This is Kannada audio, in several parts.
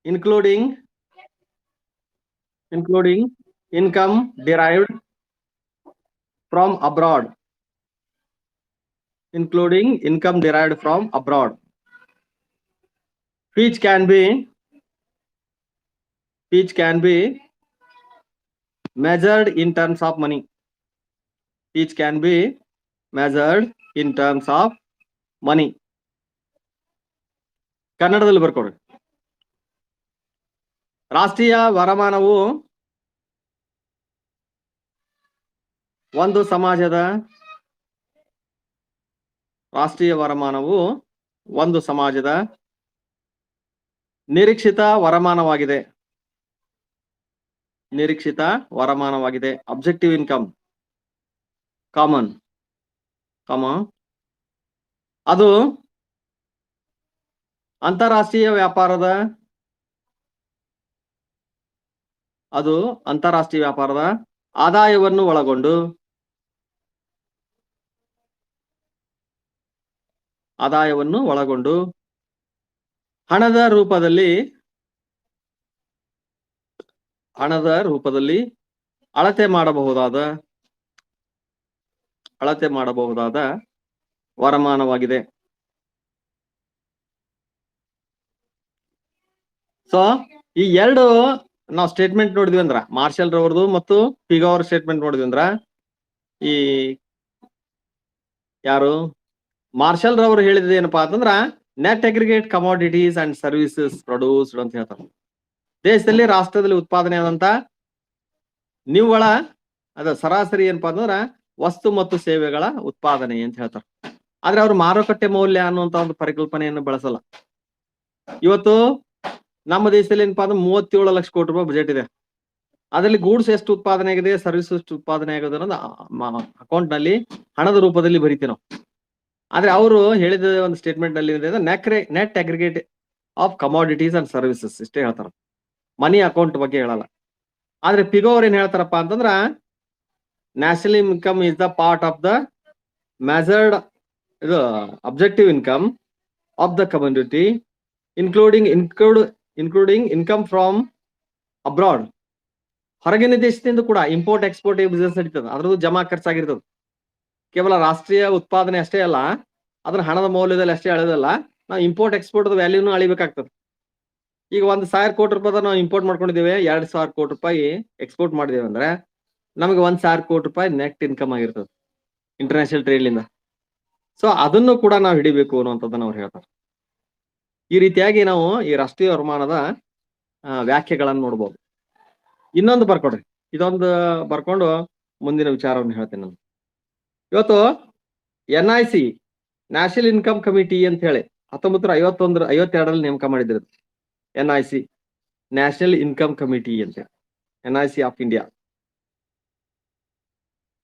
including income derived from abroad, including income derived from abroad, which can be measured in terms of money, which can be measured in terms of money. ಕನ್ನಡದಲ್ಲಿ ಬರ್ಕೊಡ್ರಿ. ರಾಷ್ಟ್ರೀಯ ವರಮಾನವು ಒಂದು ಸಮಾಜದ ನಿರೀಕ್ಷಿತ ವರಮಾನವಾಗಿದೆ. ಅಬ್ಜೆಕ್ಟಿವ್ ಇನ್ಕಮ್ ಕಾಮನ್ ಅದು ಅಂತಾರಾಷ್ಟ್ರೀಯ ವ್ಯಾಪಾರದ ಆದಾಯವನ್ನು ಒಳಗೊಂಡು ಹಣದ ರೂಪದಲ್ಲಿ ಅಳತೆ ಮಾಡಬಹುದಾದ ವರಮಾನವಾಗಿದೆ. ಸೊ ಈ ಎರಡು ನಾವು ಸ್ಟೇಟ್ಮೆಂಟ್ ನೋಡಿದ್ವಿ ಅಂದ್ರ, ಮಾರ್ಷಲ್ ರವರದು ಮತ್ತು ಪಿಗೋ ಅವ್ರ ಸ್ಟೇಟ್ಮೆಂಟ್ ನೋಡಿದ್ವಿ ಅಂದ್ರ, ಈ ಯಾರು ಮಾರ್ಷಲ್ ರವರು ಹೇಳಿದ ಏನಪ್ಪಾ ಅಂತಂದ್ರ net aggregate commodities and services produced ಅಂತ ಹೇಳ್ತಾರೆ. ದೇಶದಲ್ಲಿ ರಾಷ್ಟ್ರದಲ್ಲಿ ಉತ್ಪಾದನೆ ಆದಂತ ನಿವ್ವಳ ಸರಾಸರಿ ಏನಪ್ಪಾ ಅಂತಂದ್ರ ವಸ್ತು ಮತ್ತು ಸೇವೆಗಳ ಉತ್ಪಾದನೆ ಅಂತ ಹೇಳ್ತಾರೆ. ಆದ್ರೆ ಅವ್ರು ಮಾರುಕಟ್ಟೆ ಮೌಲ್ಯ ಅನ್ನುವಂತ ಒಂದು ಪರಿಕಲ್ಪನೆಯನ್ನು ಬಳಸಲ್ಲ. ಇವತ್ತು ನಮ್ಮ ದೇಶದಲ್ಲಿ ಏನಪ್ಪಾ ಅಂದ್ರೆ 37 ಲಕ್ಷ ಕೋಟಿ ರೂಪಾಯಿ ಬಜೆಟ್ ಇದೆ. ಅದರಲ್ಲಿ ಗೂಡ್ಸ್ ಎಷ್ಟು ಉತ್ಪಾದನೆ ಆಗಿದೆ, ಸರ್ವಿಸ್ ಎಷ್ಟು ಉತ್ಪಾದನೆ ಆಗಿದೆ ಅನ್ನೋದು ಅಕೌಂಟ್ ನಲ್ಲಿ ಹಣದ ರೂಪದಲ್ಲಿ ಬರೀತೀವಿ ನಾವು. ಆದ್ರೆ ಅವರು ಹೇಳಿದ ಒಂದು ಸ್ಟೇಟ್ಮೆಂಟ್ ನಲ್ಲಿ net aggregate of commodities and services ಇಷ್ಟೇ ಹೇಳ್ತಾರ, ಮನಿ ಅಕೌಂಟ್ ಬಗ್ಗೆ ಹೇಳಲ್ಲ. ಆದ್ರೆ ಪಿಗೋ ಅವ್ರು ಏನ್ ಹೇಳ್ತಾರಪ್ಪ ಅಂತಂದ್ರ national income is the part of the measured objective income of the community including income from abroad. ಹೊರಗಿನ ದೇಶದಿಂದ ಕೂಡ ಇಂಪೋರ್ಟ್ ಎಕ್ಸ್ಪೋರ್ಟ್ ಬಿಸಿನೆಸ್ ನಡೀತದೆ, ಅದ್ರದ್ದು ಜಮಾ ಖರ್ಚಾಗಿರ್ತದೆ. ಕೇವಲ ರಾಷ್ಟ್ರೀಯ ಉತ್ಪಾದನೆ ಅಷ್ಟೇ ಅಲ್ಲ, ಅದನ್ನ ಹಣದ ಮೌಲ್ಯದಲ್ಲಿ ಅಷ್ಟೇ ಅಳೆದಲ್ಲ, ನಾವು ಇಂಪೋರ್ಟ್ ಎಕ್ಸ್ಪೋರ್ಟ್ ವ್ಯಾಲ್ಯೂನು ಅಳಿಬೇಕಾಗ್ತದೆ. ಈಗ 1,000 ಕೋಟಿ ರೂಪಾಯಿ ನಾವು ಇಂಪೋರ್ಟ್ ಮಾಡ್ಕೊಂಡಿದ್ದೇವೆ, 2,000 ಕೋಟಿ ರೂಪಾಯಿ ಎಕ್ಸ್ಪೋರ್ಟ್ ಮಾಡಿದೇವೆ ಅಂದ್ರೆ ನಮಗೆ 1,000 ಕೋಟಿ ರೂಪಾಯಿ ನೆಟ್ ಇನ್ಕಮ್ ಆಗಿರ್ತದೆ ಇಂಟರ್ನ್ಯಾಷನಲ್ ಟ್ರೇಡ್ಲಿಂದ. ಸೊ ಅದನ್ನು ಕೂಡ ನಾವು ಹಿಡಿಬೇಕು ಅನ್ನುವಂಥದ್ದನ್ನ ಅವ್ರು ಹೇಳ್ತಾರೆ. ಈ ರೀತಿಯಾಗಿ ನಾವು ಈ ರಾಷ್ಟ್ರೀಯ ವರಮಾನದ ವ್ಯಾಖ್ಯೆಗಳನ್ನು ನೋಡ್ಬೋದು. ಇನ್ನೊಂದು ಬರ್ಕೊಡ್ರಿ, ಇದೊಂದು ಬರ್ಕೊಂಡು ಮುಂದಿನ ವಿಚಾರವನ್ನು ಹೇಳ್ತೇನೆ ನಾನು. ಇವತ್ತು NIC ನ್ಯಾಷನಲ್ ಇನ್ಕಮ್ ಕಮಿಟಿ ಅಂತ ಹೇಳಿ 1952 ನೇಮಕ ಮಾಡಿದ್ರು. NIC ನ್ಯಾಷನಲ್ ಇನ್ಕಮ್ ಕಮಿಟಿ ಅಂತ ಹೇಳಿ, NIC ಆಫ್ ಇಂಡಿಯಾ.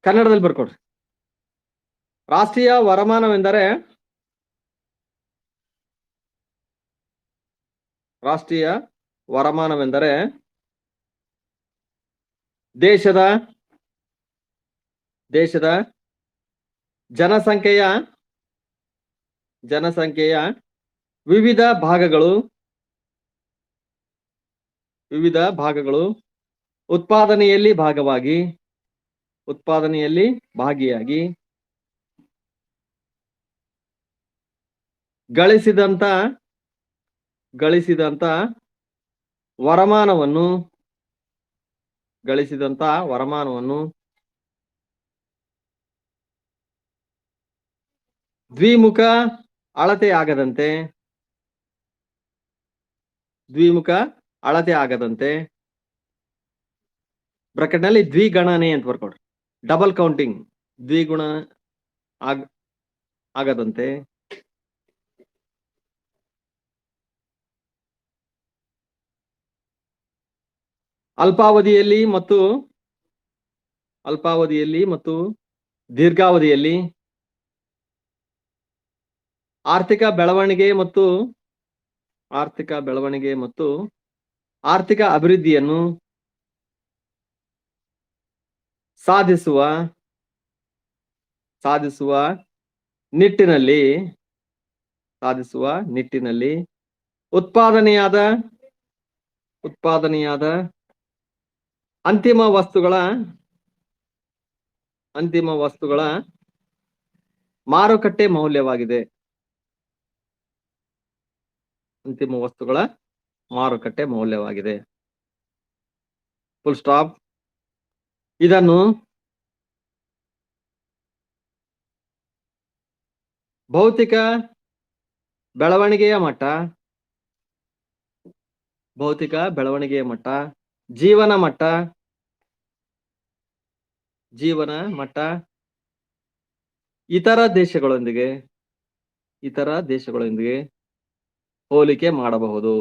ಕನ್ನಡದಲ್ಲಿ ಬರ್ಕೊಡ್ರಿ. ರಾಷ್ಟ್ರೀಯ ವರಮಾನವೆಂದರೆ ದೇಶದ ಜನಸಂಖ್ಯೆಯ ವಿವಿಧ ಭಾಗಗಳು ಉತ್ಪಾದನೆಯಲ್ಲಿ ಭಾಗಿಯಾಗಿ ಗಳಿಸಿದಂತ ವರಮಾನವನ್ನು ದ್ವಿಮುಖ ಅಳತೆ ಆಗದಂತೆ ಬ್ರಾಕೆಟ್ ನಲ್ಲಿ ದ್ವಿಗಣನೆ ಅಂತ ಬರ್ಕೊಡ್ರಿ. ಡಬಲ್ ಕೌಂಟಿಂಗ್, ದ್ವಿಗುಣ ಆಗದಂತೆ ಅಲ್ಪಾವಧಿಯಲ್ಲಿ ಮತ್ತು ದೀರ್ಘಾವಧಿಯಲ್ಲಿ ಆರ್ಥಿಕ ಬೆಳವಣಿಗೆ ಮತ್ತು ಆರ್ಥಿಕ ಅಭಿವೃದ್ಧಿಯನ್ನು ಸಾಧಿಸುವ ನಿಟ್ಟಿನಲ್ಲಿ ಉತ್ಪಾದನೆಯಾದ ಉತ್ಪಾದನೆಯಾದ ಅಂತಿಮ ವಸ್ತುಗಳ ಮಾರುಕಟ್ಟೆ ಮೌಲ್ಯವಾಗಿದೆ. ಅಂತಿಮ ವಸ್ತುಗಳ ಮಾರುಕಟ್ಟೆ ಮೌಲ್ಯವಾಗಿದೆ. Full stop. ಇದನ್ನು ಭೌತಿಕ ಬೆಳವಣಿಗೆಯ ಮಟ್ಟ, ಜೀವನ ಮಟ್ಟ, ಇತರ ದೇಶಗಳೊಂದಿಗೆ ಹೋಲಿಕೆ ಮಾಡಬಹುದು.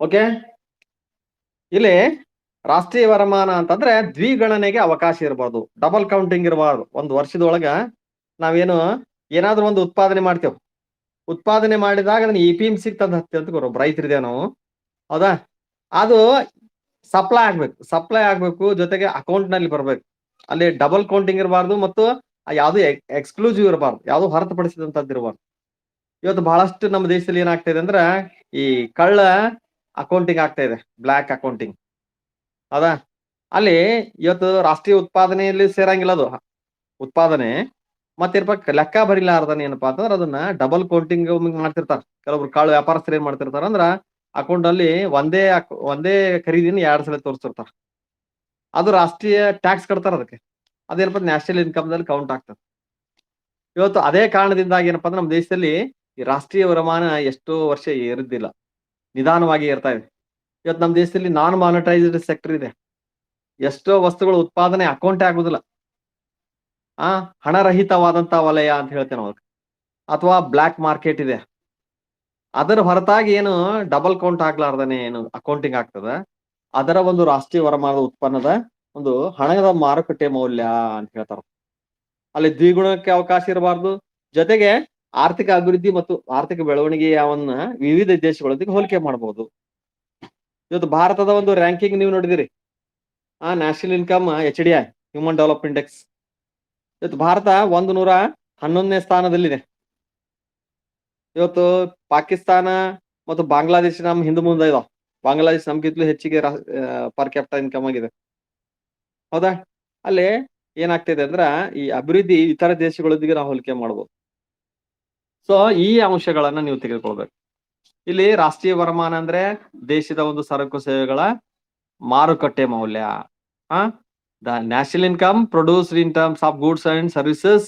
ಓಕೆ, ಇಲ್ಲಿ ರಾಷ್ಟ್ರೀಯ ವರಮಾನ ಅಂತಂದ್ರೆ ದ್ವಿಗಣನೆಗೆ ಅವಕಾಶ ಇರಬಾರ್ದು, ಡಬಲ್ ಕೌಂಟಿಂಗ್ ಇರಬಾರ್ದು. ಒಂದು ವರ್ಷದೊಳಗ ನಾವೇನು ಏನಾದ್ರೂ ಒಂದು ಉತ್ಪಾದನೆ ಮಾಡ್ತೇವೆ, ಉತ್ಪಾದನೆ ಮಾಡಿದಾಗ ಅದನ್ನ EPMC ತಂದು ಹತ್ತಿ ಅಂತ ಬರೋ ರೈತರಿದೆ ನಾವು, ಹೌದಾ? ಅದು ಸಪ್ಲೈ ಆಗ್ಬೇಕು, ಜೊತೆಗೆ ಅಕೌಂಟ್ ನಲ್ಲಿ ಬರ್ಬೇಕು. ಅಲ್ಲಿ ಡಬಲ್ ಕೌಂಟಿಂಗ್ ಇರಬಾರ್ದು ಮತ್ತು ಯಾವ್ದು ಎಕ್ಸ್ಕ್ಲೂಸಿವ್ ಇರಬಾರ್ದು, ಯಾವ್ದು ಹೊರತುಪಡಿಸಿದಂತದ್ದು ಇರಬಾರ್ದು. ಇವತ್ತು ಬಹಳಷ್ಟು ನಮ್ಮ ದೇಶದಲ್ಲಿ ಏನಾಗ್ತಾ ಇದೆ ಅಂದ್ರೆ ಈ ಕಳ್ಳ ಅಕೌಂಟಿಂಗ್ ಆಗ್ತಾ ಇದೆ, ಬ್ಲ್ಯಾಕ್ ಅಕೌಂಟಿಂಗ್, ಹೌದಾ? ಅಲ್ಲಿ ಇವತ್ತು ರಾಷ್ಟ್ರೀಯ ಉತ್ಪಾದನೆಯಲ್ಲಿ ಸೇರಂಗಿಲ್ಲ ಅದು ಉತ್ಪಾದನೆ, ಮತ್ತೆ ಲೆಕ್ಕ ಬರಿಲಾರ್ದನ ಏನಪ್ಪಾ ಅಂತಂದ್ರೆ ಅದನ್ನ ಡಬಲ್ ಕೌಂಟಿಂಗ್ ಮಾಡ್ತಿರ್ತಾರ. ಕೆಲವೊಬ್ರು ಕಾಳು ವ್ಯಾಪಾರಸ್ಥರು ಏನ್ ಮಾಡ್ತಿರ್ತಾರ ಅಂದ್ರ ಅಕೌಂಟ್ ಅಲ್ಲಿ ಒಂದೇ ಖರೀದಿನ 2 ಸಲ ತೋರಿಸ್ತಿರ್ತಾರ. ಅದು ರಾಷ್ಟ್ರೀಯ ಟ್ಯಾಕ್ಸ್ ಕಟ್ತಾರ ಅದಕ್ಕೆ, ಅದೇನಪ್ಪ ನ್ಯಾಷನಲ್ ಇನ್ಕಮ್ ದಲ್ಲಿ ಕೌಂಟ್ ಆಗ್ತದೆ. ಇವತ್ತು ಅದೇ ಕಾರಣದಿಂದಾಗಿ ಏನಪ್ಪಾ ಅಂದ್ರೆ ನಮ್ಮ ದೇಶದಲ್ಲಿ ಈ ರಾಷ್ಟ್ರೀಯ ವರಮಾನ ಎಷ್ಟೋ ವರ್ಷ ಏರಿದ್ದಿಲ್ಲ, ನಿಧಾನವಾಗಿ ಏರ್ತಾ ಇದೆ. ಇವತ್ತು ನಮ್ಮ ದೇಶದಲ್ಲಿ ನಾನ್ ಮಾನಿಟೈಸ್ಡ್ ಸೆಕ್ಟರ್ ಇದೆ, ಎಷ್ಟೋ ವಸ್ತುಗಳು ಉತ್ಪಾದನೆ ಅಕೌಂಟೇ ಆಗುದಿಲ್ಲ. ಹಣರಹಿತವಾದಂತ ವಲಯ ಅಂತ ಹೇಳ್ತೇವೆ ನಾವು, ಅಥವಾ ಬ್ಲ್ಯಾಕ್ ಮಾರ್ಕೆಟ್ ಇದೆ. ಅದರ ಹೊರತಾಗಿ ಏನು ಡಬಲ್ ಕೌಂಟ್ ಆಗ್ಲಾರ್ದನೆ ಏನು ಅಕೌಂಟಿಂಗ್ ಆಗ್ತದ, ಅದರ ಒಂದು ರಾಷ್ಟ್ರೀಯ ವರಮಾನದ ಉತ್ಪನ್ನದ ಒಂದು ಹಣದ ಮಾರುಕಟ್ಟೆ ಮೌಲ್ಯ ಅಂತ ಹೇಳ್ತಾರ. ಅಲ್ಲಿ ದ್ವಿಗುಣಕ್ಕೆ ಅವಕಾಶ ಇರಬಾರ್ದು, ಜೊತೆಗೆ ಆರ್ಥಿಕ ಅಭಿವೃದ್ಧಿ ಮತ್ತು ಆರ್ಥಿಕ ಬೆಳವಣಿಗೆಯವನ್ನ ವಿವಿಧ ದೇಶಗಳೊಂದಿಗೆ ಹೋಲಿಕೆ ಮಾಡಬಹುದು. ಇವತ್ತು ಭಾರತದ ಒಂದು ರ್ಯಾಂಕಿಂಗ್ ನೀವು ನೋಡಿದಿರಿ, national income HDI, human development index. ಇವತ್ತು ಭಾರತ 111ನೇ ಸ್ಥಾನದಲ್ಲಿದೆ. ಇವತ್ತು ಪಾಕಿಸ್ತಾನ ಮತ್ತು ಬಾಂಗ್ಲಾದೇಶ ನಮ್ಮ ಹಿಂದೆ ಮುಂದೆ ಇದಾವ. ಬಾಂಗ್ಲಾದೇಶ ನಮ್ಗಿಂತಲೂ ಹೆಚ್ಚಿಗೆ ಪರ್ ಕ್ಯಾಪಿಟಲ್ ಇನ್ಕಮ್ ಆಗಿದೆ, ಹೌದಾ? ಅಲ್ಲಿ ಏನಾಗ್ತಿದೆ ಅಂದ್ರ ಈ ಅಭಿವೃದ್ಧಿ ಇತರ ದೇಶಗಳೊಂದಿಗೆ ನಾವು ಹೋಲಿಕೆ ಮಾಡ್ಬೋದು. ಸೊ ಈ ಅಂಶಗಳನ್ನ ನೀವು ತೆಗೆದುಕೊಳ್ಬೇಕು. ಇಲ್ಲಿ ರಾಷ್ಟ್ರೀಯ ವರಮಾನ ಅಂದ್ರೆ ದೇಶದ ಒಂದು ಸರಕು ಸೇವೆಗಳ ಮಾರುಕಟ್ಟೆ ಮೌಲ್ಯ. The national income produced in terms of goods and services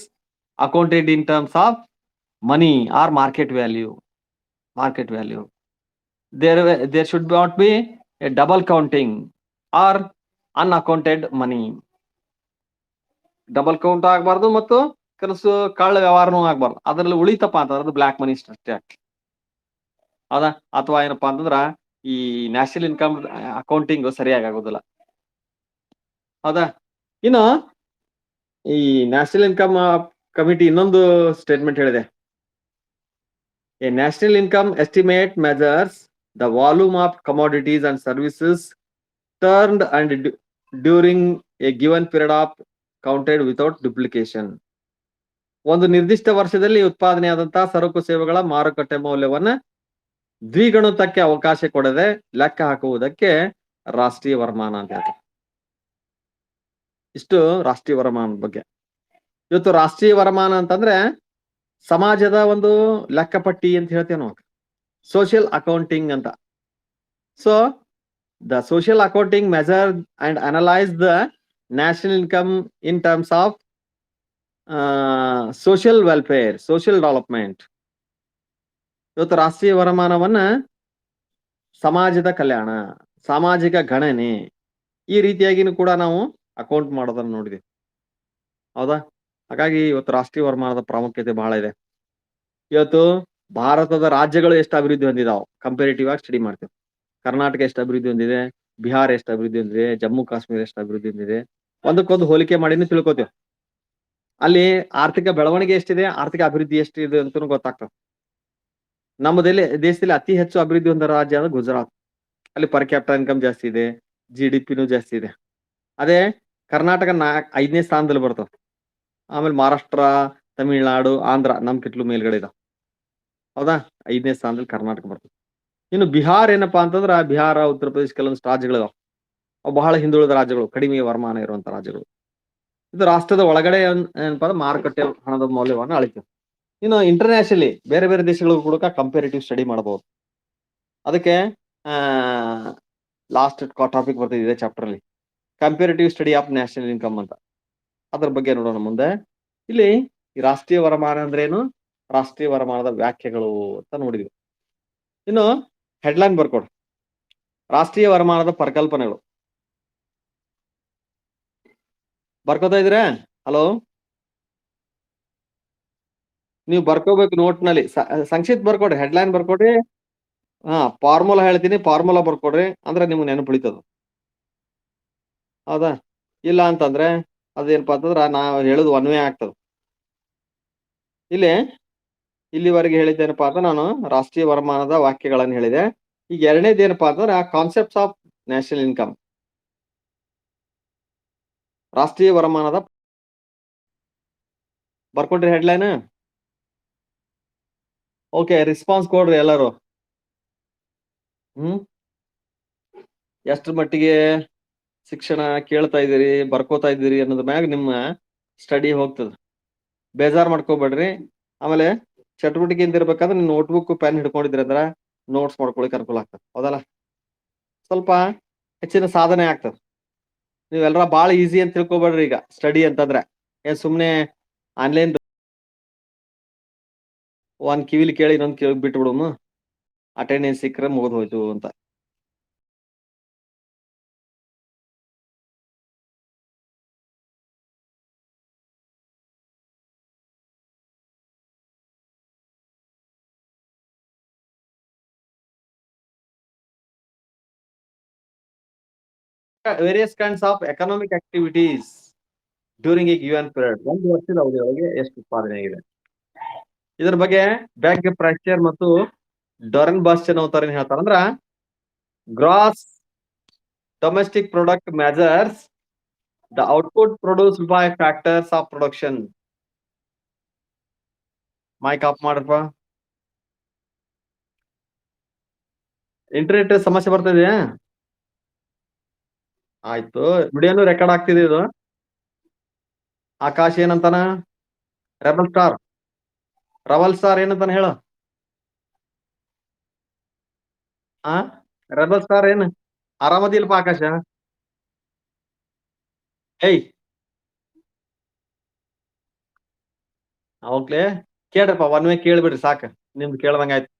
accountant in terms of money or market value. There should not be a double counting or unaccounted money. Double count ಆಗ್ಬಾರ್ದು ಮತ್ತು ಕೆಲಸ ಕಳ್ಳ ವ್ಯವಹಾರನೂ ಆಗ್ಬಾರ್ದು. ಅದ್ರಲ್ಲಿ ಉಳಿತಪ್ಪ ಅಂತಂದ್ರೆ ಬ್ಲ್ಯಾಕ್ ಮನಿ ಅಷ್ಟೇ, ಹೌದಾ? ಅಥವಾ ಏನಪ್ಪಾ ಅಂತಂದ್ರ ಈ ನ್ಯಾಷನಲ್ ಇನ್ಕಮ್ ಅಕೌಂಟಿಂಗ್ ಸರಿಯಾಗಿ ಆಗೋದಿಲ್ಲ, ಹೌದಾ? ಇನ್ನು ಈ ನ್ಯಾಷನಲ್ ಇನ್ಕಮ್ ಕಮಿಟಿ ಇನ್ನೊಂದು ಸ್ಟೇಟ್ಮೆಂಟ್ ಹೇಳಿದೆ, a national income estimate measures the volume of commodities and services turned and during a given period of counted without duplication. ಒಂದು ನಿರ್ದಿಷ್ಟ ವರ್ಷದಲ್ಲಿ ಉತ್ಪಾದನೆಯಾದಂತಹ ಸರಕು ಸೇವೆಗಳ ಮಾರುಕಟ್ಟೆ ಮೌಲ್ಯವನ್ನ ದ್ವಿಗುಣಕ್ಕೆ ಅವಕಾಶ ಕೊಡದೆ ಲೆಕ್ಕ ಹಾಕುವುದಕ್ಕೆ ರಾಷ್ಟ್ರೀಯ ವರಮಾನ ಅಂತ ಹೇಳ್ತಾರೆ. ಇಷ್ಟು ರಾಷ್ಟ್ರೀಯ ವರಮಾನದ ಬಗ್ಗೆ. ಇವತ್ತು ರಾಷ್ಟ್ರೀಯ ವರಮಾನ ಅಂತಂದ್ರೆ ಸಮಾಜದ ಒಂದು ಲೆಕ್ಕಪಟ್ಟಿ ಅಂತ ಹೇಳ್ತೇವೆ ನಾವು, ಸೋಷಿಯಲ್ ಅಕೌಂಟಿಂಗ್ ಅಂತ. So the social accounting measure and analyse the national income in terms of social welfare, social development. ಇವತ್ತು ರಾಷ್ಟ್ರೀಯ ವರಮಾನವನ್ನ ಸಮಾಜದ ಕಲ್ಯಾಣ, ಸಾಮಾಜಿಕ ಗಣನೆ, ಈ ರೀತಿಯಾಗಿನೂ ಕೂಡ ನಾವು ಅಕೌಂಟ್ ಮಾಡೋದನ್ನ ನೋಡಿದ್ವಿ, ಹೌದಾ? ಹಾಗಾಗಿ ಇವತ್ತು ರಾಷ್ಟ್ರೀಯ ವರಮಾನದ ಪ್ರಾಮುಖ್ಯತೆ ಬಹಳ ಇದೆ. ಇವತ್ತು ಭಾರತದ ರಾಜ್ಯಗಳು ಎಷ್ಟು ಅಭಿವೃದ್ಧಿ ಹೊಂದಿದಾವ ಕಂಪೇರಿಟಿವ್ ಆಗಿ ಸ್ಟಡಿ ಮಾಡ್ತೇವೆ. ಕರ್ನಾಟಕ ಎಷ್ಟು ಅಭಿವೃದ್ಧಿ ಹೊಂದಿದೆ, ಬಿಹಾರ ಎಷ್ಟು ಅಭಿವೃದ್ಧಿ ಹೊಂದಿದೆ, ಜಮ್ಮು ಕಾಶ್ಮೀರ ಎಷ್ಟು ಅಭಿವೃದ್ಧಿ ಹೊಂದಿದೆ, ಒಂದಕ್ಕೊಂದು ಹೋಲಿಕೆ ಮಾಡಿನೂ ತಿಳ್ಕೊತೇವೆ. ಅಲ್ಲಿ ಆರ್ಥಿಕ ಬೆಳವಣಿಗೆ ಎಷ್ಟಿದೆ, ಆರ್ಥಿಕ ಅಭಿವೃದ್ಧಿ ಎಷ್ಟಿದೆ ಅಂತೂ ಗೊತ್ತಾಗ್ತದೆ. ನಮ್ಮ ದೇಶದಲ್ಲಿ ಅತಿ ಹೆಚ್ಚು ಅಭಿವೃದ್ಧಿ ಹೊಂದಿದ ರಾಜ್ಯ ಅಂದ್ರೆ ಗುಜರಾತ್. ಅಲ್ಲಿ ಪರ್ ಕ್ಯಾಪಿಟಲ್ ಇನ್ಕಮ್ ಜಾಸ್ತಿ ಇದೆ, GDP ಜಾಸ್ತಿ ಇದೆ. ಅದೇ ಕರ್ನಾಟಕ 5ನೇ ಸ್ಥಾನದಲ್ಲಿ ಬರ್ತದೆ. ಆಮೇಲೆ ಮಹಾರಾಷ್ಟ್ರ, ತಮಿಳ್ನಾಡು, ಆಂಧ್ರ ನಮ್ ಕಿಟ್ಲು ಮೇಲ್ಗಡೆ ಇದಾವ, ಹೌದಾ? 5ನೇ ಸ್ಥಾನದಲ್ಲಿ ಕರ್ನಾಟಕ ಬರ್ತದೆ. ಇನ್ನು ಬಿಹಾರ್ ಏನಪ್ಪಾ ಅಂತಂದ್ರ ಬಿಹಾರ, ಉತ್ತರ ಪ್ರದೇಶ ಕೆಲವೊಂದಿಷ್ಟು ರಾಜ್ಯಗಳು ಅವು ಬಹಳ ಹಿಂದುಳಿದ ರಾಜ್ಯಗಳು, ಕಡಿಮೆ ವರಮಾನ ಇರುವಂತ ರಾಜ್ಯಗಳು. ಇದು ರಾಷ್ಟ್ರದ ಒಳಗಡೆ ಏನಪ್ಪಾ ಅಂದ್ರೆ ಮಾರುಕಟ್ಟೆ ಹಣದ ಮೌಲ್ಯವನ್ನು ಅಳಿತದೆ. ಇನ್ನು ಇಂಟರ್ನ್ಯಾಷನಲಿ ಬೇರೆ ಬೇರೆ ದೇಶಗಳು ಕೂಡ ಕಂಪೇರಿಟಿವ್ ಸ್ಟಡಿ ಮಾಡಬಹುದು. ಅದಕ್ಕೆ ಆ ಲಾಸ್ಟ್ ಟಾಪಿಕ್ ಬರ್ತಿದೆ ಇದೇ ಚಾಪ್ಟರ್ ಅಲ್ಲಿ, comparative study of national income ಅಂತ. ಅದ್ರ ಬಗ್ಗೆ ನೋಡೋಣ ಮುಂದೆ. ಇಲ್ಲಿ ಈ ರಾಷ್ಟ್ರೀಯ ವರಮಾನ ಅಂದ್ರೆ ಏನು, ರಾಷ್ಟ್ರೀಯ ವರಮಾನದ ವ್ಯಾಖ್ಯೆಗಳು ಅಂತ ನೋಡಿದ್ವಿ. ಇನ್ನು ಹೆಡ್ಲೈನ್ ಬರ್ಕೊಡ್ರಿ, ರಾಷ್ಟ್ರೀಯ ವರಮಾನದ ಪರಿಕಲ್ಪನೆಗಳು. ಬರ್ಕೋತಾ ಇದ್ರೆ ಹಲೋ, ನೀವು ಬರ್ಕೋಬೇಕು ನೋಟ್ ನಲ್ಲಿ. ಸಂಕ್ಷಿಪ್ತ ಬರ್ಕೊಡ್ರಿ, ಹೆಡ್ಲೈನ್ ಬರ್ಕೊಡ್ರಿ. ಫಾರ್ಮುಲಾ ಹೇಳ್ತೀನಿ, ಫಾರ್ಮುಲಾ ಬರ್ಕೊಡ್ರಿ, ಅಂದ್ರೆ ನಿಮ್ಗೆ ನೆನಪು ಉಳಿತದ. ಹೌದಾ? ಇಲ್ಲ ಅಂತಂದ್ರೆ ಅದೇನಪ್ಪಾ ಅಂತಂದ್ರ ನಾವು ಹೇಳುದು ಒನ್ ವೇ ಆಗ್ತದ. ಇಲ್ಲಿವರೆಗೆ ಹೇಳಿದ್ದೇನಪ್ಪಾ ಅಂದ್ರೆ ನಾನು ರಾಷ್ಟ್ರೀಯ ವರಮಾನದ ವಾಕ್ಯಗಳನ್ನು ಹೇಳಿದೆ. ಈಗ ಎರಡನೇದೇನಪ್ಪಾ ಅಂತಂದ್ರೆ ಕಾನ್ಸೆಪ್ಟ್ಸ್ ಆಫ್ ನ್ಯಾಷನಲ್ ಇನ್ಕಮ್, ರಾಷ್ಟ್ರೀಯ ವರಮಾನದ. ಬರ್ಕೊಡ್ರಿ ಹೆಡ್ಲೈನ್. ಓಕೆ, ರೆಸ್ಪಾನ್ಸ್ ಕೊಡ್ರಿ ಎಲ್ಲರೂ. ಎಷ್ಟ್ರ ಮಟ್ಟಿಗೆ ಶಿಕ್ಷಣ ಕೇಳ್ತಾ ಇದ್ದೀರಿ, ಬರ್ಕೋತಾ ಇದ್ದೀರಿ ಅನ್ನೋದ್ರ ಮ್ಯಾಗ ನಿಮ್ಮ ಸ್ಟಡಿ ಹೋಗ್ತದ. ಬೇಜಾರ್ ಮಾಡ್ಕೋಬೇಡ್ರಿ. ಆಮೇಲೆ ಚಟುವಟಿಕೆಯಿಂದ ಇರ್ಬೇಕಾದ್ರೆ ನೀವು ನೋಟ್ಬುಕ್ ಪೆನ್ ಹಿಡ್ಕೊಂಡಿದ್ರಿ ಅಂದ್ರ ನೋಟ್ಸ್ ಮಾಡ್ಕೊಳಕ್ ಅನುಕೂಲ ಆಗ್ತದೆ. ಹೌದಲ್ಲ? ಸ್ವಲ್ಪ ಹೆಚ್ಚಿನ ಸಾಧನೆ ಆಗ್ತದೆ. ನೀವೆಲ್ಲರ ಬಾಳ ಈಸಿ ಅಂತ ತಿಳ್ಕೊಬೇಡ್ರಿ. ಈಗ ಸ್ಟಡಿ ಅಂತಂದ್ರೆ ಏನ್ ಸುಮ್ನೆ ಆನ್ಲೈನ್ ಒಂದ್ ಕಿವಿಲಿ ಕೇಳಿ ಇನ್ನೊಂದ್ ಕಿವಿ ಬಿಟ್ಟು ಬಿಡುನು, ಅಟೆಂಡೆನ್ಸ್ ಸಿಕ್ಕರೆ ಮುಗಿದು ಹೋಯ್ತು ಅಂತ. Various kinds of economic activities during A given period. ಒಂದು ವರ್ಷದ ಅವಧಿಯೊಳಗೆ ಎಷ್ಟು ಉತ್ಪಾದನೆ ಆಗಿದೆ. ಇದ್ರ ಬಗ್ಗೆ ಬ್ಯಾಂಕ್ ಪ್ರೆಷರ್ ಮತ್ತು ಡೊರೆನ್ ಬಾಸ್ಚನ್ ಅವತಾರ ಏನ್ ಹೇಳ್ತಾರಂದ್ರ, gross domestic product measures the output produced by factors of production. Mic off ಮಾಡ್ರಪ್ಪ. ಇಂಟರ್ನೆಟ್ ಸಮಸ್ಯೆ ಬರ್ತಾ ಇದೆಯಾ? ಆಯ್ತು, ವಿಡಿಯೋನು ರೆಕಾರ್ಡ್ ಆಗ್ತಿದೆ ಇದು. ಆಕಾಶ್ ಏನಂತಾನ? ರೆಬಲ್ ಸ್ಟಾರ್ ಏನಂತಾನ ಹೇಳು. ರೆಬಲ್ ಸ್ಟಾರ್ ಏನು ಆರಾಮದಿಲ್ಪ ಆಕಾಶ? ಏಯ್ ಹೋಗ್ಲೇ ಕೇಳ್ರಪ್ಪ, ಒನ್ ವೇ ಕೇಳ್ಬಿಡ್ರಿ ಸಾಕ, ನಿಮ್ದು ಕೇಳ್ದಂಗ ಆಯ್ತು.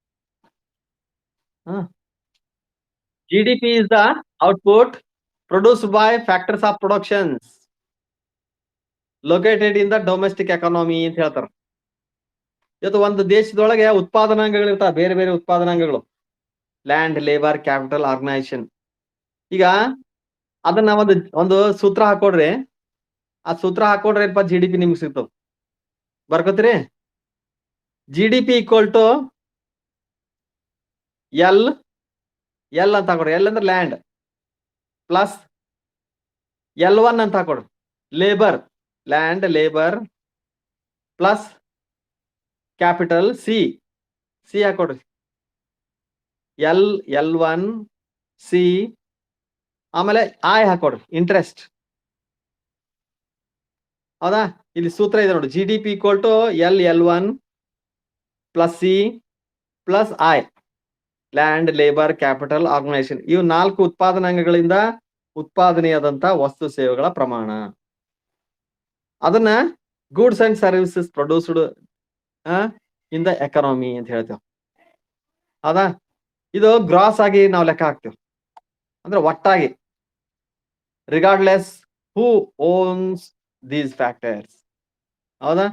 GDP is the output produced by factors of productions located in the domestic economy ಅಂತ ಹೇಳ್ತಾರ. ಇವತ್ತು ಒಂದು ದೇಶದೊಳಗೆ ಉತ್ಪಾದನಾಂಗಗಳು ಇರ್ತಾವ, ಬೇರೆ ಬೇರೆ ಉತ್ಪಾದನಾಂಗಗಳು, ಲ್ಯಾಂಡ್, ಲೇಬರ್, ಕ್ಯಾಪಿಟಲ್, ಆರ್ಗನೈಸೇಷನ್. ಈಗ ಅದನ್ನ ಒಂದು ಸೂತ್ರ ಹಾಕೊಡ್ರಿ. ಆ ಸೂತ್ರ ಹಾಕೊಡ್ರಿ ಏನಪ್ಪಾ, GDP ನಿಮ್ಗೆ ಸಿಗ್ತದ. ಬರ್ಕೋತೀರಿ? GDP ಈಕ್ವಲ್ ಟು ಎಲ್ ಅಂತ ಹಾಕೊಡ್ರಿ. ಎಲ್ ಅಂದ್ರೆ ಲ್ಯಾಂಡ್, ಪ್ಲಸ್ L1 ಅಂತ ಹಾಕೊಡ್ರಿ, labour, land labour, plus capital C ಹಾಕೊಡ್ರಿ. L1 ಸಿ, ಆಮೇಲೆ I ಹಾಕೊಡ್ರಿ, ಇಂಟ್ರೆಸ್ಟ್. ಹೌದಾ? ಇಲ್ಲಿ ಸೂತ್ರ ಇದೆ ನೋಡಿ, GDP equal to L1 plus C plus I, land, labour, capital, organisation. ಇವು 4 ಉತ್ಪಾದನಾಂಗಗಳಿಂದ ಉತ್ಪಾದನೆಯಾದಂತ ವಸ್ತು ಸೇವೆಗಳ ಪ್ರಮಾಣ. ಅದನ್ನ goods and services produced in the economy ಅಂತ ಹೇಳ್ತೇವೆ. ಹೌದಾ? ಇದು ಗ್ರಾಸ್ ಆಗಿ ನಾವು ಲೆಕ್ಕ ಹಾಕ್ತೇವೆ, ಅಂದ್ರೆ ಒಟ್ಟಾಗಿ, regardless who owns these factors. ಹೌದಾ?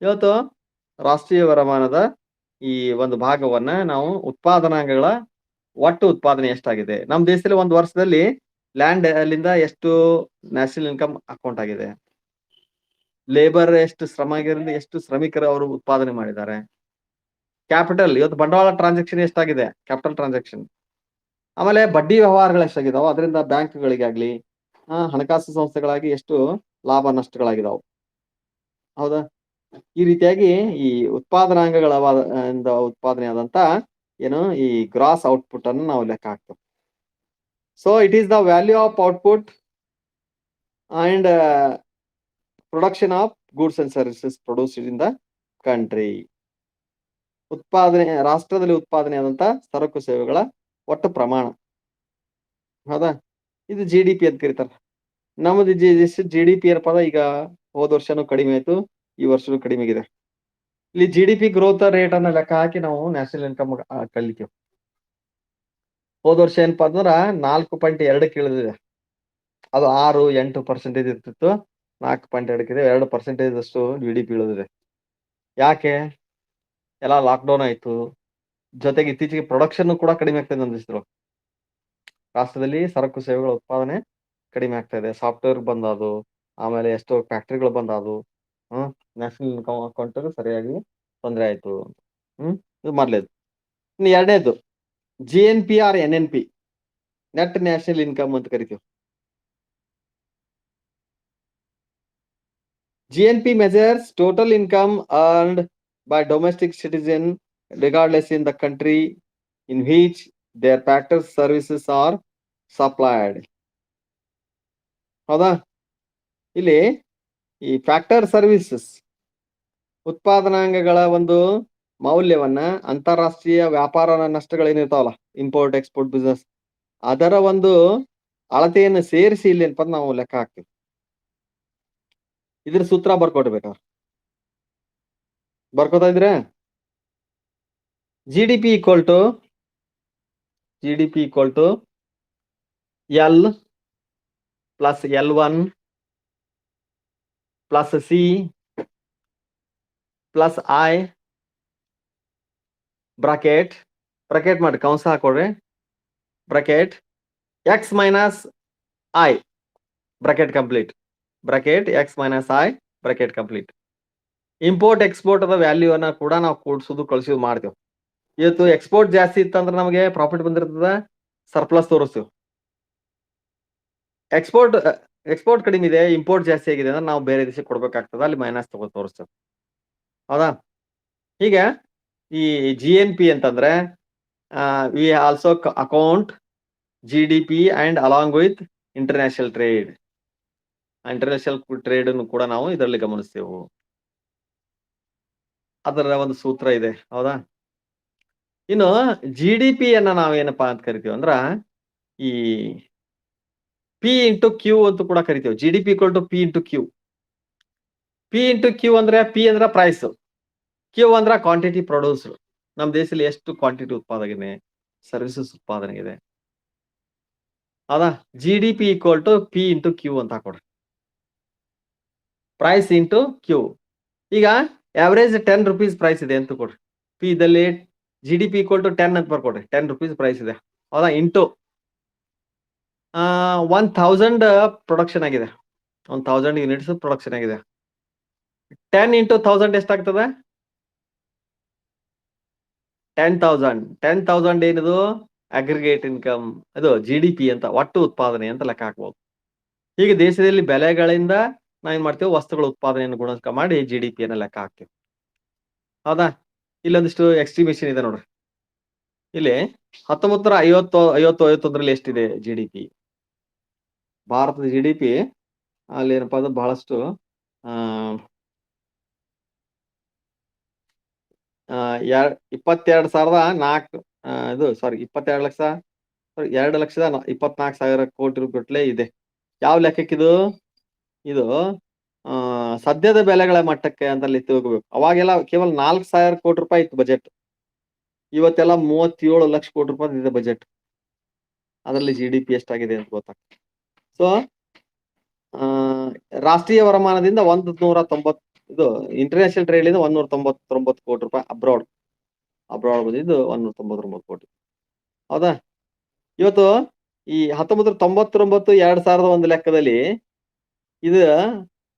ಇವತ್ತು ರಾಷ್ಟ್ರೀಯ ವರಮಾನದ ಈ ಒಂದು ಭಾಗವನ್ನ ನಾವು ಉತ್ಪಾದನಾಂಗಗಳ ಒಟ್ಟು ಉತ್ಪಾದನೆ ಎಷ್ಟಾಗಿದೆ, ನಮ್ಮ ದೇಶದಲ್ಲಿ ಒಂದು ವರ್ಷದಲ್ಲಿ ಲ್ಯಾಂಡ್ ಅಲ್ಲಿಂದ ಎಷ್ಟು ನ್ಯಾಷನಲ್ ಇನ್ಕಮ್ ಅಕೌಂಟ್ ಆಗಿದೆ, ಲೇಬರ್ ಎಷ್ಟು ಎಷ್ಟು ಶ್ರಮಿಕರು ಅವರು ಉತ್ಪಾದನೆ ಮಾಡಿದ್ದಾರೆ, ಕ್ಯಾಪಿಟಲ್ ಇವತ್ತು ಬಂಡವಾಳ ಟ್ರಾನ್ಸಾಕ್ಷನ್ ಎಷ್ಟಾಗಿದೆ, ಕ್ಯಾಪಿಟಲ್ ಟ್ರಾನ್ಸಾಕ್ಷನ್, ಆಮೇಲೆ ಬಡ್ಡಿ ವ್ಯವಹಾರಗಳು ಎಷ್ಟಾಗಿದಾವ, ಅದರಿಂದ ಬ್ಯಾಂಕ್ಗಳಿಗಾಗ್ಲಿ ಹಣಕಾಸು ಸಂಸ್ಥೆಗಳಾಗಿ ಎಷ್ಟು ಲಾಭ ನಷ್ಟಗಳಾಗಿದಾವು. ಹೌದಾ? ಈ ರೀತಿಯಾಗಿ ಈ ಉತ್ಪಾದನಾಂಗಗಳ ಉತ್ಪಾದನೆ ಆದಂತ ಏನು ಈ ಗ್ರಾಸ್ ಔಟ್ಪುಟ್ ಅನ್ನು ನಾವು ಲೆಕ್ಕ ಹಾಕ್ತೇವೆ. So it is the value of output and production of goods and services produced in the country. ರಾಷ್ಟ್ರದಲ್ಲಿ ಉತ್ಪಾದನೆ ಆದಂತ ಸರಕು ಸೇವೆಗಳ ಒಟ್ಟು ಪ್ರಮಾಣ. ಹೌದಾ? ಇದು GDP ಅಂತ ಕರೀತಾರೆ. ನಮ್ಮದು GDP ಏನಪ್ಪ ಈಗ ಹೋದ ವರ್ಷನೂ ಕಡಿಮೆ ಆಯ್ತು, ಈ ವರ್ಷನೂ ಕಡಿಮೆ ಆಗಿದೆ. ಇಲ್ಲಿ GDP ಗ್ರೋತ್ ರೇಟ್ ಅನ್ನ ಲೆಕ್ಕ ಹಾಕಿ ನಾವು ನ್ಯಾಷನಲ್ ಇನ್ಕಮ್ ಕಲಿತೀವಿ. ಹೋದ ವರ್ಷ ಏನಪ್ಪಾ ಅಂದ್ರ 4.2 ಇಳಿದಿದೆ. ಅದು 6-8% ಇರ್ತಿತ್ತು, 4.2 2% ಅಷ್ಟು GDP ಇಳಿದಿದೆ. ಯಾಕೆ? ಎಲ್ಲ ಲಾಕ್ಡೌನ್ ಆಯ್ತು, ಜೊತೆಗೆ ಇತ್ತೀಚೆಗೆ ಪ್ರೊಡಕ್ಷನ್ ಕೂಡ ಕಡಿಮೆ ಆಗ್ತದೆ ಅಂದಿದ್ರು. ರಾಷ್ಟ್ರದಲ್ಲಿ ಸರಕು ಸೇವೆಗಳ ಉತ್ಪಾದನೆ ಕಡಿಮೆ ಆಗ್ತಾ ಇದೆ. ಸಾಫ್ಟ್ವೇರ್ ಬಂದದು, ಆಮೇಲೆ ಎಷ್ಟೋ ಫ್ಯಾಕ್ಟ್ರಿಗಳು ಬಂದದು. ನ್ಯಾಷನಲ್ ಇನ್ಕಮ್ ಅಕೌಂಟ್ ಸರಿಯಾಗಿ ತೊಂದರೆ ಆಯ್ತು. ಇದು ಮೊದಲೇದು. ಇನ್ನು ಎರಡನೇದು GNP or NNP, net national income ಅಂತ ಕರಿತೀವಿ. GNP measures total income earned by domestic citizen regardless in the country in which their factors services are supplied. ಹೌದಾ? ಇಲ್ಲಿ ಈ ಫ್ಯಾಕ್ಟರ್ ಸರ್ವಿಸಸ್ ಉತ್ಪಾದನಾಂಗಗಳ ಒಂದು ಮೌಲ್ಯವನ್ನ ಅಂತಾರಾಷ್ಟ್ರೀಯ ವ್ಯಾಪಾರ ನಷ್ಟಗಳೇನಿರ್ತಾವಲ್ಲ, ಇಂಪೋರ್ಟ್ ಎಕ್ಸ್ಪೋರ್ಟ್ ಬಿಸ್ನೆಸ್, ಅದರ ಒಂದು ಅಳತೆಯನ್ನು ಸೇರಿಸಿ ಇಲ್ಲಿ ಏನಪ್ಪ ನಾವು ಲೆಕ್ಕ ಹಾಕ್ತೀವಿ. ಇದ್ರ ಸೂತ್ರ ಬರ್ಕೊಡ್ಬೇಕಾ? ಬರ್ಕೋತಾ ಇದ್ರೆ GDP equal to L plus L1 plus C plus I bracket ಮಾಡಿ ಕಂಸ ಹಾಕೊಡ್ರಿ, bracket X minus I bracket complete, bracket X minus I bracket complete. Import export ಅದ ವ್ಯಾಲ್ಯೂ ಅನ್ನ ಕೂಡ ನಾವು ಕೂಡಿಸೋದು ಕಳಿಸೋದು ಮಾಡ್ತೇವೆ. ಇವತ್ತು ಎಕ್ಸ್ಪೋರ್ಟ್ ಜಾಸ್ತಿ ಇತ್ತಂದ್ರೆ ನಮಗೆ ಪ್ರಾಫಿಟ್ ಬಂದಿರ್ತದ, ಸರ್ಪ್ಲಸ್ ತೋರಿಸ್ತೀವಿ. ಎಕ್ಸ್ಪೋರ್ಟ್ ಕಡಿಮೆ ಇದೆ, ಇಂಪೋರ್ಟ್ ಜಾಸ್ತಿ ಆಗಿದೆ ಅಂದ್ರೆ ನಾವು ಬೇರೆ ದೇಶಕ್ಕೆ ಕೊಡ್ಬೇಕಾಗ್ತದ, ಅಲ್ಲಿ ಮೈನಸ್ ತೋರಿಸ್ತೇವೆ. ಹೌದಾ? ಹೀಗೆ ಈ GNP ಅಂತಂದ್ರೆ we also account GDP and along with international trade. ಅನ್ನು ಕೂಡ ನಾವು ಇದರಲ್ಲಿ ಗಮನಿಸ್ತೇವೆ. ಅದರ ಒಂದು ಸೂತ್ರ ಇದೆ. ಹೌದಾ? ಇನ್ನು GDP ಅನ್ನ ನಾವೇನಪ್ಪಾ ಅಂತ ಕರಿತೀವಿ ಅಂದ್ರ ಈ P ಇಂಟು Q ಅಂತ ಕೂಡ ಕರಿತೀವಿ. GDP equal to P into Q. P into Q ಅಂದ್ರೆ P ಅಂದ್ರ ಪ್ರೈಸ್, Q ಅಂದ್ರ ಕ್ವಾಂಟಿಟಿ ಪ್ರೊಡ್ಯೂಸ್. ನಮ್ಮ ದೇಶದಲ್ಲಿ ಎಷ್ಟು ಕ್ವಾಂಟಿಟಿ ಉತ್ಪಾದನೆ, ಸರ್ವಿಸಸ್ ಉತ್ಪಾದನೆ ಇದೆ. ಹೌದಾ? GDP equal to P into Q ಅಂತ ಹಾಕೊಡ್ರಿ. Price into Q. ಈಗ ಆವರೇಜ್ 10 ರೂಪೀಸ್ ಪ್ರೈಸ್ ಇದೆ ಅಂತ ಕೊಡ್ರಿ. P ಇದಲ್ಲಿ GDP equal to 10 ಅಂತ ಬರ್ಕೊಡ್ರಿ. 10 ರೂಪೀಸ್ ಪ್ರೈಸ್ ಇದೆ. ಹೌದಾ? ಇಂಟು 1000 ಪ್ರೊಡಕ್ಷನ್ ಆಗಿದೆ, 1000 ಯೂನಿಟ್ಸ್ ಪ್ರೊಡಕ್ಷನ್ ಆಗಿದೆ. 10 ಇಂಟು 1000 ಎಷ್ಟಾಗ್ತದೆ? 10,000 ಏನಿದು ಅಗ್ರಿಗೇಟ್ ಇನ್ಕಮ್, ಅದು GDP ಅಂತ, ಒಟ್ಟು ಉತ್ಪಾದನೆ ಅಂತ ಲೆಕ್ಕ ಹಾಕ್ಬೋದು. ಹೀಗೆ ದೇಶದಲ್ಲಿ ಬೆಲೆಗಳಿಂದ ನಾವೇನ್ ಮಾಡ್ತೇವೆ, ವಸ್ತುಗಳ ಉತ್ಪಾದನೆಯನ್ನು ಗುಣಾಂಕ ಮಾಡಿ GDP ಅನ್ನ ಲೆಕ್ಕ ಹಾಕ್ತೇವೆ. ಹೌದಾ? ಇಲ್ಲೊಂದಿಷ್ಟು ಎಕ್ಸ್ಟ್ರಿಮಿಷನ್ ಇದೆ ನೋಡ್ರಿ. ಇಲ್ಲಿ 1950-51 ಎಷ್ಟಿದೆ GDP? ಭಾರತದ GDP ಅಲ್ಲಿ ಏನಪ್ಪಾ ಅಂದ್ರೆ ಬಹಳಷ್ಟು 22,400 ಇದು ಸಾರಿ 2,24,000 ಕೋಟಿ ರೂಪಾಯಿ ಇದೆ. ಯಾವ ಲೆಕ್ಕಕ್ಕಿದು? ಇದು ಸದ್ಯದ ಬೆಲೆಗಳ ಮಟ್ಟಕ್ಕೆ ಅಂತಲ್ಲಿ ತಿಳ್ಕೋಬೇಕು. ಅವಾಗೆಲ್ಲ ಕೇವಲ 4,000 ಕೋಟಿ ರೂಪಾಯಿ ಇತ್ತು ಬಜೆಟ್. ಇವತ್ತೆಲ್ಲ 37 ಲಕ್ಷ ಕೋಟಿ ರೂಪಾಯಿ ಇದೆ ಬಜೆಟ್. ಅದರಲ್ಲಿ GDP ಎಷ್ಟಾಗಿದೆ ಅಂತ ಗೊತ್ತಾಗ್ತದೆ. ಸೊ ರಾಷ್ಟ್ರೀಯ ವರಮಾನದಿಂದ 190, ಇದು ಇಂಟರ್ನ್ಯಾಷನಲ್ ಟ್ರೇಡ್ ಇಂದ 199 ಕೋಟಿ ರೂಪಾಯಿ ಅಬ್ರಾಡ್ ಬಂದಿದ್ದು 199 ಕೋಟಿ. ಹೌದಾ? ಇವತ್ತು ಈ 1999 2001 ಲೆಕ್ಕದಲ್ಲಿ ಇದು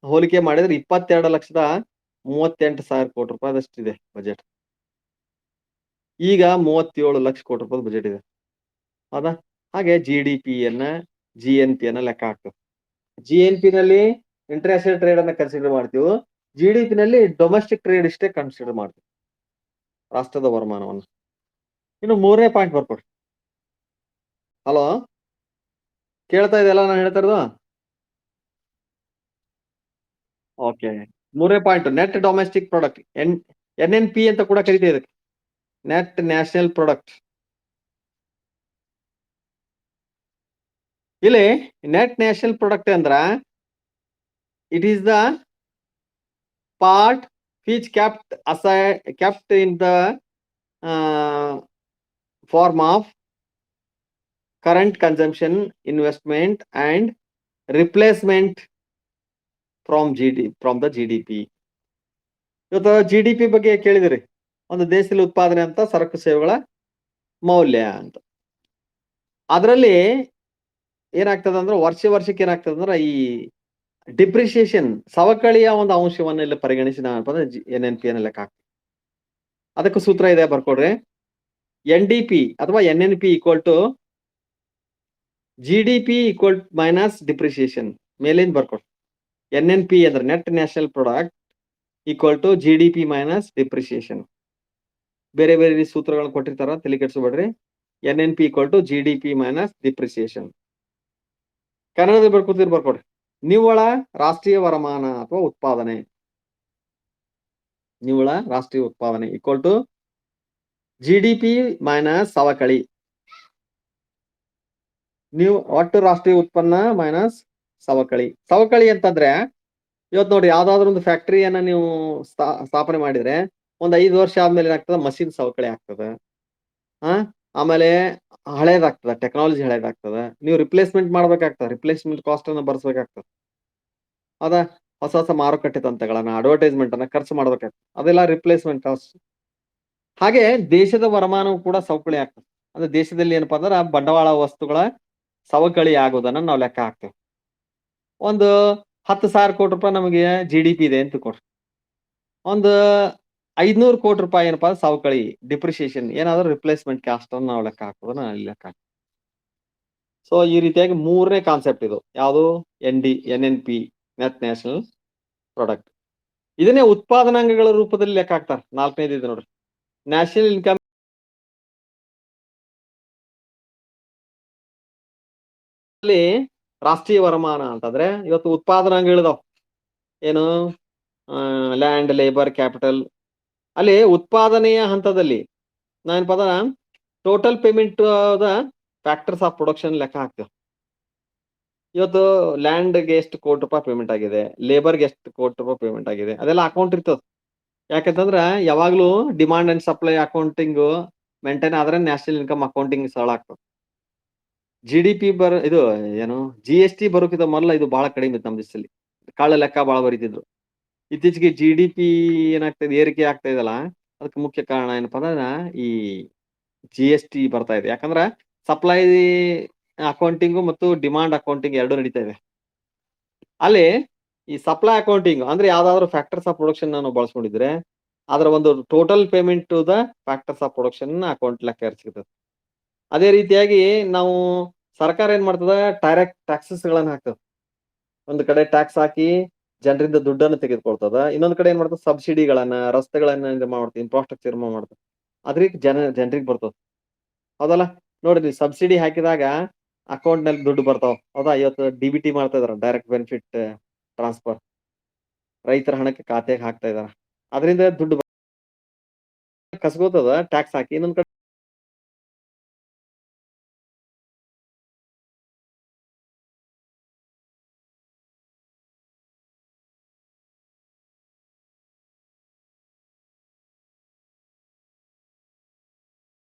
ಹೋಲಿಕೆ ಮಾಡಿದ್ರೆ 22,38,000 ಕೋಟಿ ರೂಪಾಯಿದಷ್ಟು ಇದೆ ಬಜೆಟ್. ಈಗ 37 ಲಕ್ಷ ಕೋಟಿ ರೂಪಾಯಿ ಬಜೆಟ್ ಇದೆ. ಹೌದಾ? ಹಾಗೆ GNP ಲೆಕ್ಕ ಹಾಕ್ತೇವೆ. GNP ನಲ್ಲಿ ಇಂಟರ್ನ್ಯಾಷನಲ್ ಟ್ರೇಡ್ ಅನ್ನ ಕನ್ಸಿಡರ್ ಮಾಡ್ತೀವಿ, GDP ನಲ್ಲಿ ಡೊಮೆಸ್ಟಿಕ್ ಟ್ರೇಡ್ ಇಷ್ಟೇ ಕನ್ಸಿಡರ್ ಮಾಡ್ತೀವಿ ರಾಷ್ಟ್ರದ ವರಮಾನವನ್ನು. ಇನ್ನು 3ನೇ ಪಾಯಿಂಟ್ ಬರ್ಕೊಡ್ರಿ. ಹಲೋ, ಕೇಳ್ತಾ ಇದೆಯಲ್ಲ ನಾನು ಹೇಳ್ತಾ ಇರೋದು? ಓಕೆ, 3ನೇ point net domestic product, NNP ಅಂತ ಕೂಡ ಕರಿತೀವಿ ಇದಕ್ಕೆ, ನೆಟ್ ನ್ಯಾಷನಲ್ ಪ್ರಾಡಕ್ಟ್. ಇಲ್ಲಿ ನೆಟ್ ನ್ಯಾಷನಲ್ ಪ್ರಾಡಕ್ಟ್ ಅಂದ್ರ it is the part which kept in the form of current consumption, investment and replacement from the GDP. ಇವತ್ತು GDP ಬಗ್ಗೆ ಕೇಳಿದಿರಿ, ಒಂದು ದೇಶದಲ್ಲಿ ಉತ್ಪಾದನೆ ಅಂತ ಸರಕು ಸೇವೆಗಳ ಮೌಲ್ಯ ಅಂತ. ಅದರಲ್ಲಿ ಏನಾಗ್ತದೆ ಅಂದ್ರೆ ವರ್ಷಕ್ಕೆ ಏನಾಗ್ತದೆ ಅಂದ್ರೆ ಈ ಡಿಪ್ರಿಸಿಯೇಷನ್, ಸವಕಳಿಯ ಒಂದು ಅಂಶವನ್ನ ಇಲ್ಲಿ ಪರಿಗಣಿಸಿ ನಾವು NNP ಅನ್ನ ಲೆಕ್ಕ ಹಾಕ್ತೀವಿ. ಅದಕ್ಕೂ ಸೂತ್ರ ಇದೆ, ಬರ್ಕೊಡ್ರಿ. NDP ಅಥವಾ NNP equal to GDP equal minus depreciation. ಮೇಲಿಂದ ಬರ್ಕೊಡ್ರಿ. NNP ಅಂದ್ರೆ net national product equal to GDP minus depreciation. ಬೇರೆ ಬೇರೆ ಸೂತ್ರಗಳನ್ನ ಕೊಟ್ಟಿರ್ತಾರ, ತಲೆ ಕೆಡಿಸ್ಬೇಡ್ರಿ. NNP equal to GDP minus depreciation. ಕನ್ನಡದಲ್ಲಿ ಬರ್ಕೊಡ್ರಿ. ನಿವ್ವಳ ರಾಷ್ಟ್ರೀಯ ವರಮಾನ ಅಥವಾ ಉತ್ಪಾದನೆ, ನಿವ್ವಳ ರಾಷ್ಟ್ರೀಯ ಉತ್ಪಾದನೆ ಈಕ್ವಲ್ ಟು GDP ಮೈನಸ್ ಸವಕಳಿ. ನೀವು ಒಟ್ಟು ರಾಷ್ಟ್ರೀಯ ಉತ್ಪನ್ನ ಮೈನಸ್ ಸವಕಳಿ. ಸವಕಳಿ ಅಂತಂದ್ರೆ ಇವತ್ತು ನೋಡಿ, ಯಾವ್ದಾದ್ರು ಒಂದು ಫ್ಯಾಕ್ಟರಿಯನ್ನ ನೀವು ಸ್ಥಾಪನೆ ಮಾಡಿದ್ರೆ ಒಂದ್ 5 ವರ್ಷ ಆದ್ಮೇಲೆ ಏನಾಗ್ತದೆ, ಮಷಿನ್ ಸವಕಳಿ ಆಗ್ತದೆ. ಆಮೇಲೆ ಹಳೇದಾಗ್ತದೆ, ಟೆಕ್ನಾಲಜಿ ಹಳೇದಾಗ್ತದೆ, ನೀವು ರಿಪ್ಲೇಸ್ಮೆಂಟ್ ಮಾಡ್ಬೇಕಾಗ್ತದೆ, ರಿಪ್ಲೇಸ್ಮೆಂಟ್ ಕಾಸ್ಟ್ ಅನ್ನ ಬರ್ಸ್ಬೇಕಾಗ್ತದೆ. ಹೊಸ ಮಾರುಕಟ್ಟೆ ತಂತ್ರಗಳನ್ನ, ಅಡ್ವರ್ಟೈಸ್ಮೆಂಟ್ ಅನ್ನ ಖರ್ಚು ಮಾಡ್ಬೇಕಾಗ್ತದೆ, ಅದೆಲ್ಲ ರಿಪ್ಲೇಸ್ಮೆಂಟ್ ಕಾಸ್ಟ್. ಹಾಗೆ ದೇಶದ ವರಮಾನವು ಕೂಡ ಸವಕಳಿ ಆಗ್ತದೆ. ಅಂದ್ರೆ ದೇಶದಲ್ಲಿ ಏನಪ್ಪಾ ಅಂದ್ರೆ ಬಂಡವಾಳ ವಸ್ತುಗಳ ಸವಕಳಿ ಆಗೋದನ್ನ ನಾವು ಲೆಕ್ಕ ಹಾಕ್ತೇವೆ. ಒಂದು 10,000 ಕೋಟಿ ರೂಪಾಯಿ ನಮಗೆ GDP ಇದೆ ಅಂತ ಕೊಡ್ರಿ, ಒಂದು 500 ಕೋಟಿ ರೂಪಾಯಿ ಏನಪ್ಪಾ ಸವಕಳಿ, ಡಿಪ್ರಿಸಿಯೇಷನ್, ಏನಾದ್ರೂ ರಿಪ್ಲೇಸ್ಮೆಂಟ್ ಕಾಸ್ಟ್ ಅನ್ನು ನಾವು ಲೆಕ್ಕ ಹಾಕೋದನ್ನ ಅಲ್ಲಿ ಲೆಕ್ಕ ಹಾಕ್ತೀವಿ. ಸೊ ಈ ರೀತಿಯಾಗಿ 3ನೇ ಕಾನ್ಸೆಪ್ಟ್ ಇದು, ಯಾವುದು NNP ನೆಟ್ ನ್ಯಾಷನಲ್ ಪ್ರಾಡಕ್ಟ್. ಇದನ್ನೇ ಉತ್ಪಾದನಾಂಗಗಳ ರೂಪದಲ್ಲಿ ಲೆಕ್ಕ ಹಾಕ್ತಾರೆ. 4ನೇದು ಇದೆ ನೋಡ್ರಿ, ನ್ಯಾಷನಲ್ ಇನ್ಕಮ್ ಅಲ್ಲಿ ರಾಷ್ಟ್ರೀಯ ವರಮಾನ ಅಂತಂದ್ರೆ ಇವತ್ತು ಉತ್ಪಾದನಾಂಗಗಳಿದಾವ್. ಏನು? Land, labour, capital. ಅಲ್ಲಿ ಉತ್ಪಾದನೆಯ ಹಂತದಲ್ಲಿ ನಾನೇನಪ್ಪ ಅಂದ್ರೆ total payment factors of production ಲೆಕ್ಕ ಹಾಕ್ತೇವೆ. ಇವತ್ತು ಲ್ಯಾಂಡ್ಗೆ ಎಷ್ಟು ಕೋಟಿ ರೂಪಾಯಿ ಪೇಮೆಂಟ್ ಆಗಿದೆ, ಲೇಬರ್ಗೆ ಎಷ್ಟು ಕೋಟಿ ರೂಪಾಯಿ ಪೇಮೆಂಟ್ ಆಗಿದೆ, ಅದೆಲ್ಲ ಅಕೌಂಟ್ ಇರ್ತದೆ. ಯಾಕಂತಂದ್ರ ಯಾವಾಗ್ಲೂ demand and supply accounting maintain ಆದ್ರೆ ನ್ಯಾಷನಲ್ ಇನ್ಕಮ್ ಅಕೌಂಟಿಂಗ್ ಸರಳ ಆಗ್ತದೆ. GDP ಇದು ಏನು GST ಬರೋಕ್ಕಿಂತ ಮೊದಲ ಇದು ಬಹಳ ಕಡಿಮೆ ಇತ್ತು ನಮ್ಮ ದೇಶದಲ್ಲಿ, ಕಳ್ಳ ಲೆಕ್ಕ ಬಹಳ ಬರೀತಿದ್ರು. ಇತ್ತೀಚೆಗೆ GDP ಏನಾಗ್ತದೆ, ಏರಿಕೆ ಆಗ್ತಾ ಇದಲ್ಲ, ಅದಕ್ಕೆ ಮುಖ್ಯ ಕಾರಣ ಏನಪ್ಪಾ ಅಂದ್ರೆ ಈ GST ಬರ್ತಾ ಇದೆ. ಯಾಕಂದ್ರ ಸಪ್ಲೈ ಅಕೌಂಟಿಂಗ್ ಮತ್ತು ಡಿಮಾಂಡ್ ಅಕೌಂಟಿಂಗ್ ಎರಡು ನಡೀತಾ ಇದೆ. ಅಲ್ಲಿ ಈ ಸಪ್ಲೈ ಅಕೌಂಟಿಂಗ್ ಅಂದ್ರೆ ಯಾವ್ದಾದ್ರು ಫ್ಯಾಕ್ಟರ್ಸ್ ಆಫ್ ಪ್ರೊಡಕ್ಷನ್ ನಾವು ಬಳಸ್ಕೊಂಡಿದ್ರೆ ಅದರ ಒಂದು total payment to the factors of production account ಲೆಕ್ಕ ಸಿಗ್ತದೆ. ಅದೇ ರೀತಿಯಾಗಿ ನಾವು ಸರ್ಕಾರ ಏನ್ ಮಾಡ್ತದ, ಡೈರೆಕ್ಟ್ ಟ್ಯಾಕ್ಸಸ್ ಗಳನ್ನ ಹಾಕ್ತದ. ಒಂದು ಕಡೆ ಟ್ಯಾಕ್ಸ್ ಹಾಕಿ ಜನರಿಂದ ದುಡ್ಡನ್ನು ತೆಗೆದುಕೊಳ್ತದ, ಇನ್ನೊಂದ್ ಕಡೆ ಏನ್ ಮಾಡ್ತದ, ಸಬ್ಸಿಡಿಗಳನ್ನ, ರಸ್ತೆಗಳನ್ನ ಮಾಡ್ತದೆ, ಇನ್ಫ್ರಾಸ್ಟ್ರಕ್ಚರ್ ಮಾಡ್ತದೆ. ಅದ್ರಿಗೆ ಜನರಿಗೆ ಬರ್ತದ. ಹೌದಲ್ಲ? ನೋಡ್ರಿ, ಸಬ್ಸಿಡಿ ಹಾಕಿದಾಗ ಅಕೌಂಟ್ ನಲ್ಲಿ ದುಡ್ಡು ಬರ್ತಾವ. ಹೌದಾ? ಇವತ್ತು DBT ಮಾಡ್ತಾ ಇದಾರ, ಡೈರೆಕ್ಟ್ ಬೆನಿಫಿಟ್ ಟ್ರಾನ್ಸ್ಫರ್, ರೈತರ ಹಣಕ್ಕೆ ಖಾತೆಗೆ ಹಾಕ್ತಾ ಇದಾರ. ಅದರಿಂದ ದುಡ್ಡು ಕಸ್ಕೋತದ ಟ್ಯಾಕ್ಸ್ ಹಾಕಿ. ಇನ್ನೊಂದ್ ಕಡೆ